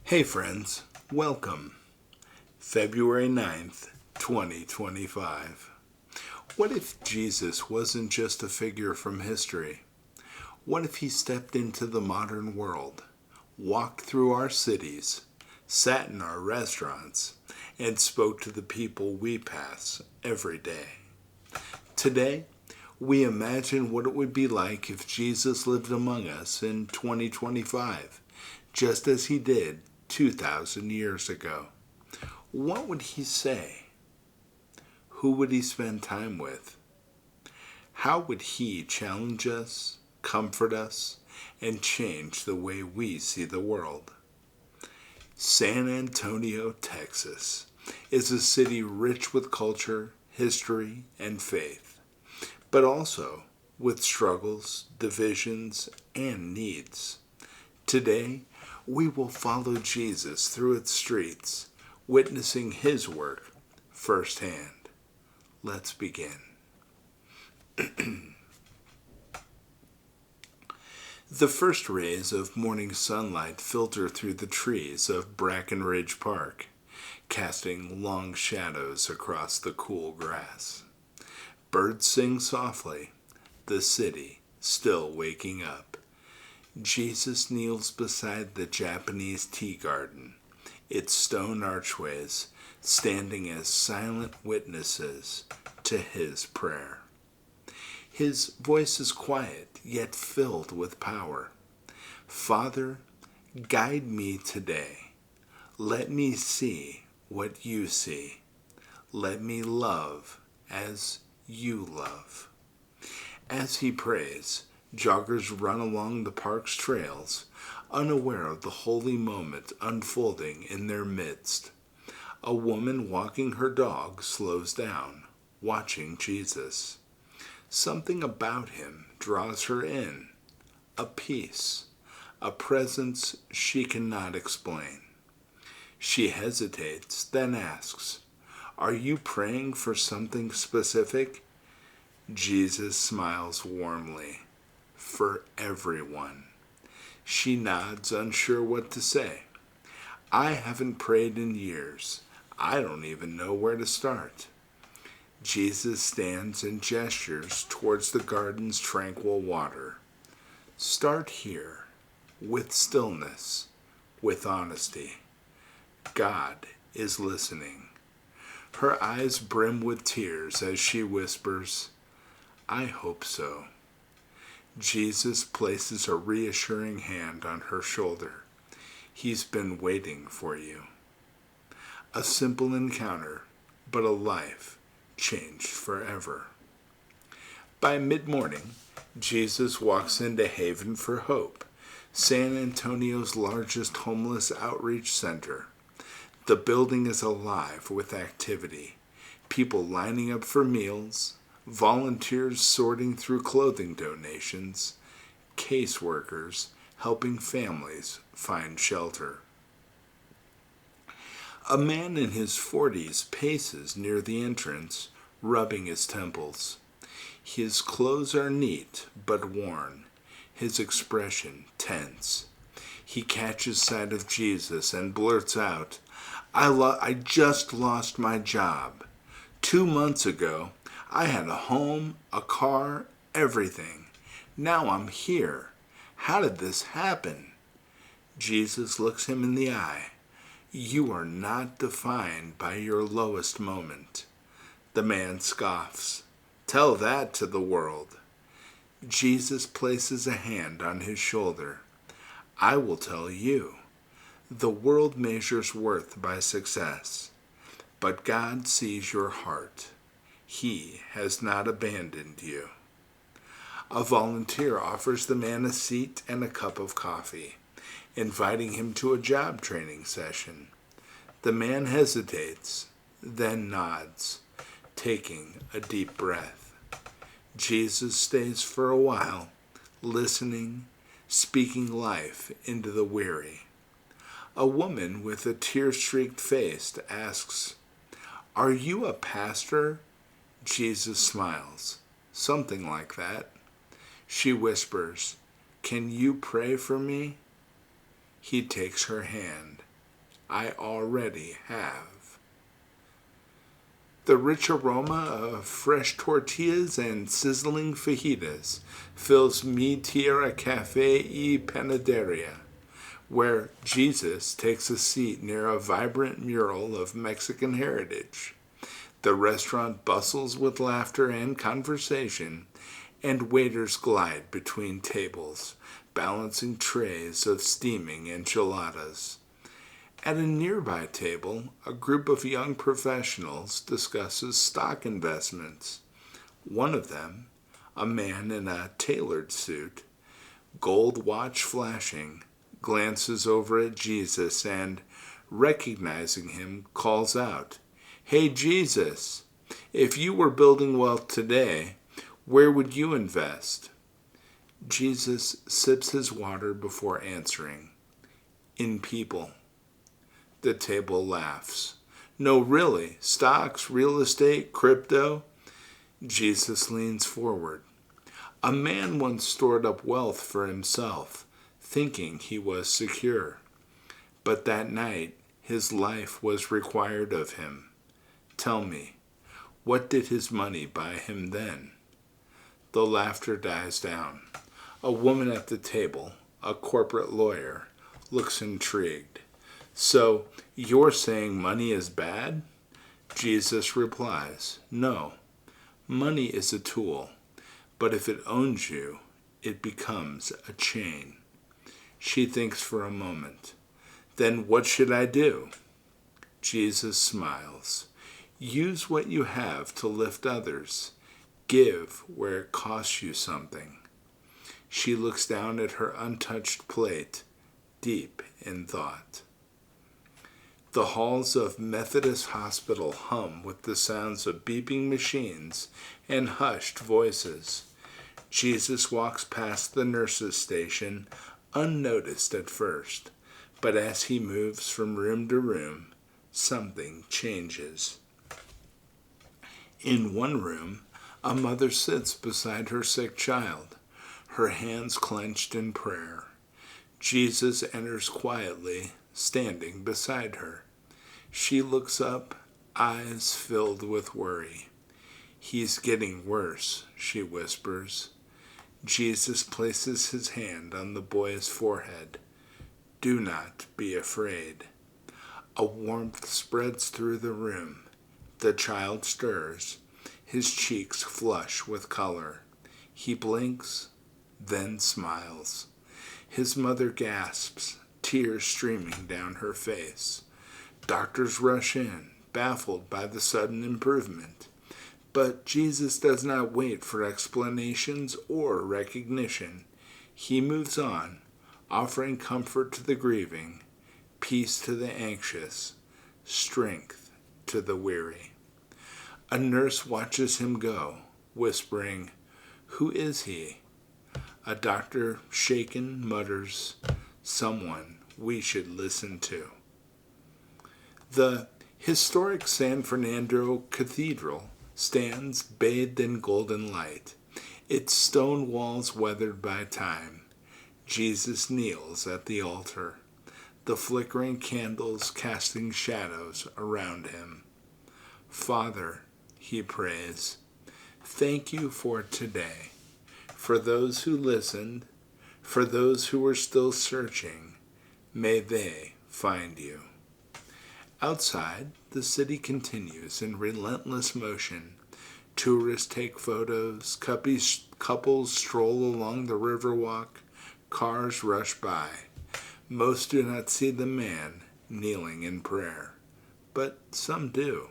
Hey friends, welcome. February 9th, 2025. What if Jesus wasn't just a figure from history? What if he stepped into the modern world, walked through our cities, sat in our restaurants, and spoke to the people we pass every day? Today, we imagine what it would be like if Jesus lived among us in 2025, just as he did 2,000 years ago. What would he say? Who would he spend time with? How would he challenge us, comfort us, and change the way we see the world? San Antonio, Texas, is a city rich with culture, history, and faith, but also with struggles, divisions, and needs. Today, we will follow Jesus through its streets, witnessing his work firsthand. Let's begin. The first rays of morning sunlight filter through the trees of Brackenridge Park, casting long shadows across the cool grass. Birds sing softly, the city still waking up. Jesus kneels beside the Japanese tea garden, its stone archways standing as silent witnesses to his prayer. His voice is quiet, yet filled with power. Father, guide me today. Let me see what you see. Let me love as you love. As he prays, joggers run along the park's trails, unaware of the holy moment unfolding in their midst. A woman walking her dog slows down, watching Jesus. Something about him draws her in, a peace, a presence she cannot explain. She hesitates, then asks, "Are you praying for something specific?" Jesus smiles warmly. "For everyone." She nods, unsure what to say. "I haven't prayed in years. I don't even know where to start." Jesus stands and gestures towards the garden's tranquil water. "Start here, with stillness, with honesty. God is listening." Her eyes brim with tears as she whispers, "I hope so." Jesus places a reassuring hand on her shoulder. "He's been waiting for you." A simple encounter, but a life changed forever. By mid-morning, Jesus walks into Haven for Hope, San Antonio's largest homeless outreach center. The building is alive with activity, people lining up for meals, volunteers sorting through clothing donations, caseworkers helping families find shelter. A man in his 40s paces near the entrance, rubbing his temples. His clothes are neat but worn, his expression tense. He catches sight of Jesus and blurts out, I just lost my job. 2 months ago, I had a home, a car, everything. Now I'm here. How did this happen?" Jesus looks him in the eye. "You are not defined by your lowest moment." The man scoffs. "Tell that to the world." Jesus places a hand on his shoulder. "I will tell you. The world measures worth by success, but God sees your heart. He has not abandoned you." A volunteer offers the man a seat and a cup of coffee, inviting him to a job training session. The man hesitates, then nods, taking a deep breath. Jesus stays for a while, listening, speaking life into the weary. A woman with a tear-streaked face asks, "Are you a pastor?" Jesus smiles. "Something like that." She whispers, "Can you pray for me?" He takes her hand. I already have. The rich aroma of fresh tortillas and sizzling fajitas fills Mi Tierra Cafe y Panaderia, where Jesus takes a seat near a vibrant mural of Mexican heritage. The restaurant bustles with laughter and conversation, and waiters glide between tables, balancing trays of steaming enchiladas. At a nearby table, a group of young professionals discusses stock investments. One of them, a man in a tailored suit, gold watch flashing, glances over at Jesus and, recognizing him, calls out, "Hey Jesus, if you were building wealth today, where would you invest?" Jesus sips his water before answering, "In people." The table laughs. "No, really, stocks, real estate, crypto?" Jesus leans forward. "A man once stored up wealth for himself, thinking he was secure. But that night, his life was required of him. Tell me, what did his money buy him then?" The laughter dies down. A woman at the table, a corporate lawyer, looks intrigued. "So, you're saying money is bad?" Jesus replies, "No, money is a tool, but if it owns you, it becomes a chain." She thinks for a moment. "Then what should I do?" Jesus smiles. "Use what you have to lift others. Give where it costs you something." She looks down at her untouched plate, deep in thought. The halls of Methodist Hospital hum with the sounds of beeping machines and hushed voices. Jesus walks past the nurses' station, unnoticed at first, but as he moves from room to room, something changes. In one room, a mother sits beside her sick child, her hands clenched in prayer. Jesus enters quietly, standing beside her. She looks up, eyes filled with worry. "He's getting worse," she whispers. Jesus places his hand on the boy's forehead. "Do not be afraid." A warmth spreads through the room. The child stirs. His cheeks flush with color. He blinks, then smiles. His mother gasps, tears streaming down her face. Doctors rush in, baffled by the sudden improvement. But Jesus does not wait for explanations or recognition. He moves on, offering comfort to the grieving, peace to the anxious, strength to the weary. A nurse watches him go, whispering, "Who is he?" A doctor, shaken, mutters, "Someone we should listen to." The historic San Fernando Cathedral stands bathed in golden light, its stone walls weathered by time. Jesus kneels at the altar, the flickering candles casting shadows around him. "Father," he prays, "thank you for today, for those who listened, for those who are still searching. May they find you." Outside, the city continues in relentless motion. Tourists take photos, couples stroll along the riverwalk, cars rush by. Most do not see the man kneeling in prayer, but some do.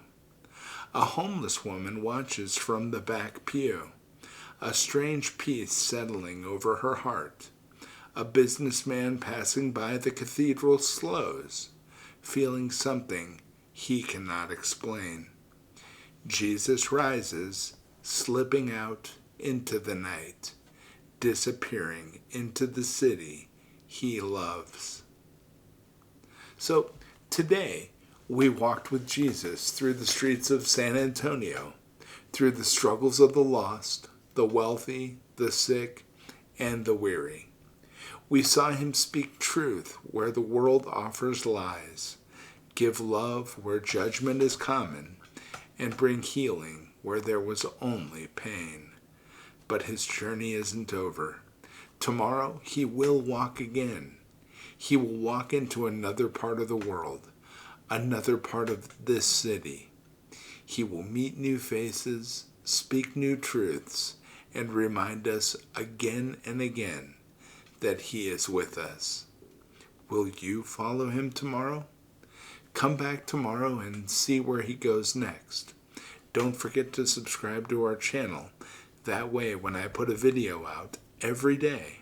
A homeless woman watches from the back pew, a strange peace settling over her heart. A businessman passing by the cathedral slows, feeling something he cannot explain. Jesus rises, slipping out into the night, disappearing into the city he loves. So today, we walked with Jesus through the streets of San Antonio, through the struggles of the lost, the wealthy, the sick, and the weary. We saw him speak truth where the world offers lies, give love where judgment is common, and bring healing where there was only pain. But his journey isn't over. Tomorrow he will walk again. He will walk into another part of the world, another part of this city. He will meet new faces, speak new truths, and remind us again and again that he is with us. Will you follow him tomorrow? Come back tomorrow and see where he goes next. Don't forget to subscribe to our channel. That way, when I put a video out every day,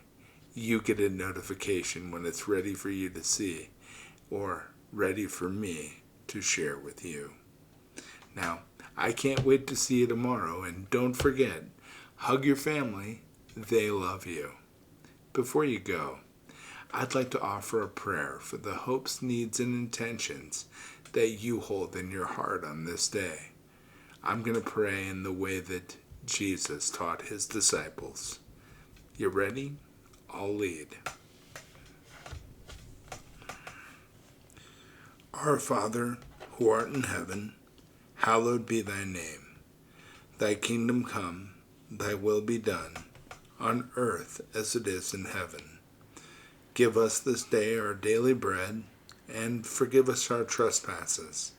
you get a notification when it's ready for you to see, or ready for me to share with you. Now, I can't wait to see you tomorrow, and don't forget, hug your family. They love you. Before you go, I'd like to offer a prayer for the hopes, needs, and intentions that you hold in your heart on this day. I'm going to pray in the way that Jesus taught his disciples. You ready? I'll lead. Our Father, who art in heaven, hallowed be thy name. Thy kingdom come, thy will be done, on earth as it is in heaven. Give us this day our daily bread, and forgive us our trespasses,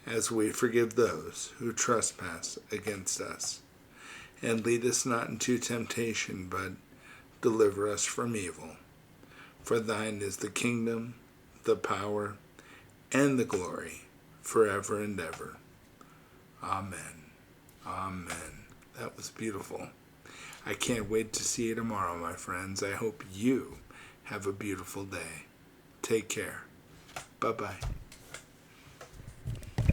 as we forgive those who trespass against us. And lead us not into temptation, but deliver us from evil. For thine is the kingdom, the power, and the glory, forever and ever. Amen. Amen. That was beautiful. I can't wait to see you tomorrow, my friends. I hope you have a beautiful day. Take care. Bye-bye.